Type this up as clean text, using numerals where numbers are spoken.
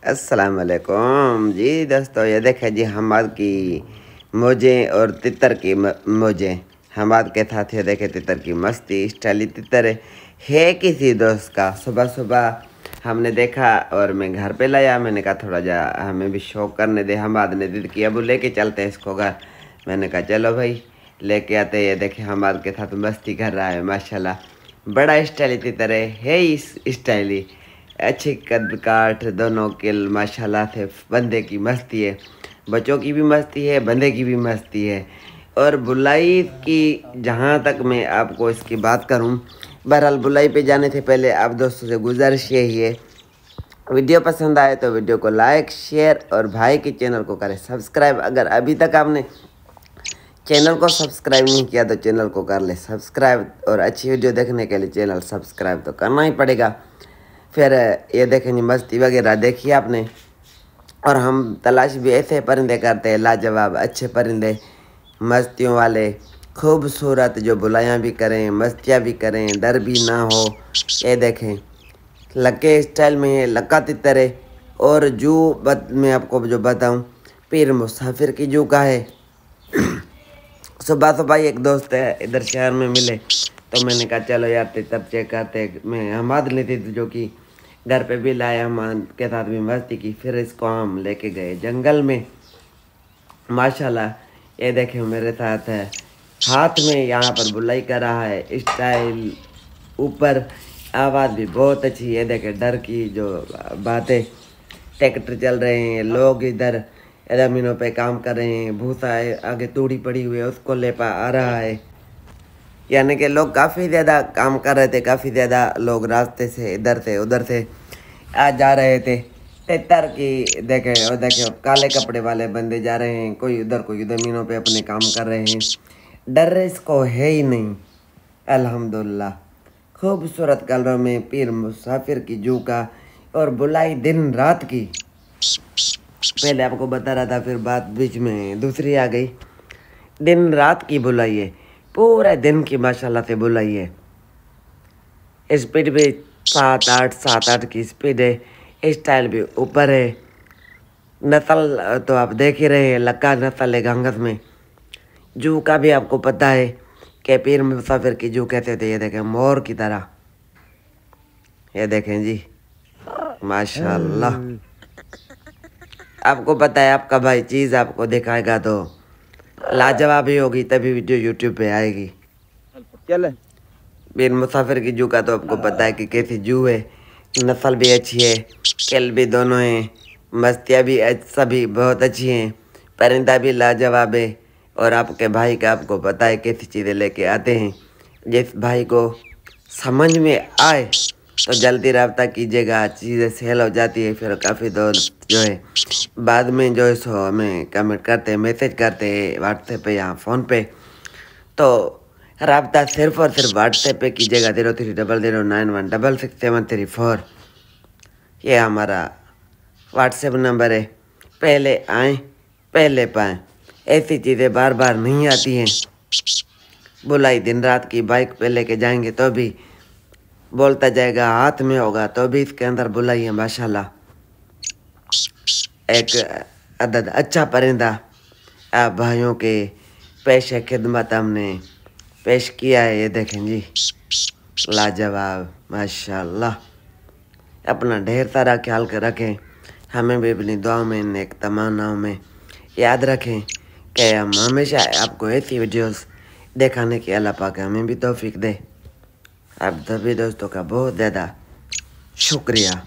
अस्सलाम वालेकुम जी दोस्तों, ये देखें जी हमाद की मौजें और तितर की मौजें। हमाद के साथ ये देखे तितर की मस्ती स्टाइली। तितर है किसी दोस्त का। सुबह सुबह हमने देखा और मैं घर पे लाया। मैंने कहा थोड़ा जा हमें भी शौक करने दे। हमाद ने जिद किया, वो लेके चलते हैं इसको घर। मैंने कहा चलो भाई लेके आते। ये देखे हमाद के साथ मस्ती कर रहा है माशाल्लाह। बड़ा स्टाइली तितर है इस स्टाइली। अच्छी कद काठ दोनों किल माशाल्लाह से। बंदे की मस्ती है, बच्चों की भी मस्ती है, बंदे की भी मस्ती है। और बुलाई की जहाँ तक मैं आपको इसकी बात करूँ, बहरहाल बुलाई पे जाने से पहले आप दोस्तों से गुजारिश यही है, वीडियो पसंद आए तो वीडियो को लाइक शेयर और भाई के चैनल को करें सब्सक्राइब। अगर अभी तक आपने चैनल को सब्सक्राइब नहीं किया तो चैनल को कर ले सब्सक्राइब। और अच्छी वीडियो देखने के लिए चैनल सब्सक्राइब तो करना ही पड़ेगा। फिर ये देखें जी मस्ती वगैरह देखिए आपने। और हम तलाश भी ऐसे परिंदे करते हैं लाजवाब अच्छे परिंदे, मस्तियों वाले, खूबसूरत, जो बुलायाँ भी करें मस्तियाँ भी करें, डर भी ना हो। ये देखें लक्के स्टाइल में है, लक्का तितर है। और जू मैं आपको जो बताऊं, पीर मुसाफिर की जू का है। सुबह सुबह एक दोस्त है इधर शहर में मिले तो मैंने कहा चलो यार तितर चेक करते। मैं हमाद ली थी जो कि घर पे भी लाया, हमाद के साथ भी मस्ती की। फिर इसको हम लेके गए जंगल में माशाल्लाह। ये देखे मेरे साथ है, हाथ में यहाँ पर बुलाई कर रहा है स्टाइल। ऊपर आवाज़ भी बहुत अच्छी। ये देखे डर की जो बातें, ट्रैक्टर चल रहे हैं, लोग इधर ज़मीनों पे काम कर रहे हैं, भूसा है आगे तूड़ी पड़ी हुई है उसको ले पा आ रहा है। यानी कि लोग काफ़ी ज़्यादा काम कर रहे थे, काफ़ी ज़्यादा लोग रास्ते से इधर से उधर से आ जा रहे थे। तितर की देखे और देखे काले कपड़े वाले बंदे जा रहे हैं, कोई उधर कोई ज़मीनों पे अपने काम कर रहे हैं। डर इसको है ही नहीं अल्हम्दुलिल्लाह। खूबसूरत कलरों में पीर मुसाफिर की जू का। और बुलाई दिन रात की, पहले आपको बता रहा था फिर बात बीच में दूसरी आ गई। दिन रात की बुलाई है, पूरे दिन की माशाल्लाह से बुलाई है। स्पीड भी 7-8 की स्पीड है। स्टाइल भी ऊपर है। नस्ल तो आप देख ही रहे हैं, लक्का नस्ल है घांगस में। जू का भी आपको पता है कि पीर मुसाफिर की जू कहते थे। ये देखें मोर की तरह, ये देखें जी माशाल्लाह। आपको पता है आपका भाई चीज़ आपको दिखाएगा तो लाजवाब ही होगी, तभी वीडियो यूट्यूब पे आएगी। चल पीर मुसाफिर की जू का तो आपको पता है कि कैसी जू है। नस्ल भी अच्छी है, खेल भी दोनों हैं, मस्तियाँ भी सभी बहुत अच्छी हैं, परिंदा भी लाजवाब है। और आपके भाई का आपको पता है कैसी चीज़ें लेके आते हैं। जिस भाई को समझ में आए तो जल्दी रब्ता कीजिएगा, चीज़ें सेल हो जाती है। फिर काफ़ी दोस्त जो है बाद में जो है सो हमें कमेंट करते हैं, मैसेज करते हैं व्हाट्सएप पे या फ़ोन पे। तो रब्ता सिर्फ और सिर्फ व्हाट्सएप पे कीजिएगा 030091667334। ये हमारा व्हाट्सएप नंबर है। पहले आएँ पहले पाएँ, ऐसी चीज़ें बार बार नहीं आती हैं। बुलाई दिन रात की, बाइक पे लेके जाएंगे तो भी बोलता जाएगा, हाथ में होगा तो भी इसके अंदर बुलाई है माशाल्लाह। एक अदद अच्छा परिंदा आप भाइयों के पेश खिदमत हमने पेश किया है। ये देखें जी लाजवाब माशाल्लाह। अपना ढेर सारा ख्याल कर रखें, हमें भी अपनी दुआओं में नेक तमन्नाओं में याद रखें कि हम हमेशा आपको ऐसी वीडियोस दिखाने की अल्लाह पाक हमें भी तौफीक दे। आप सभी दोस्तों का बहुत ज़्यादा शुक्रिया।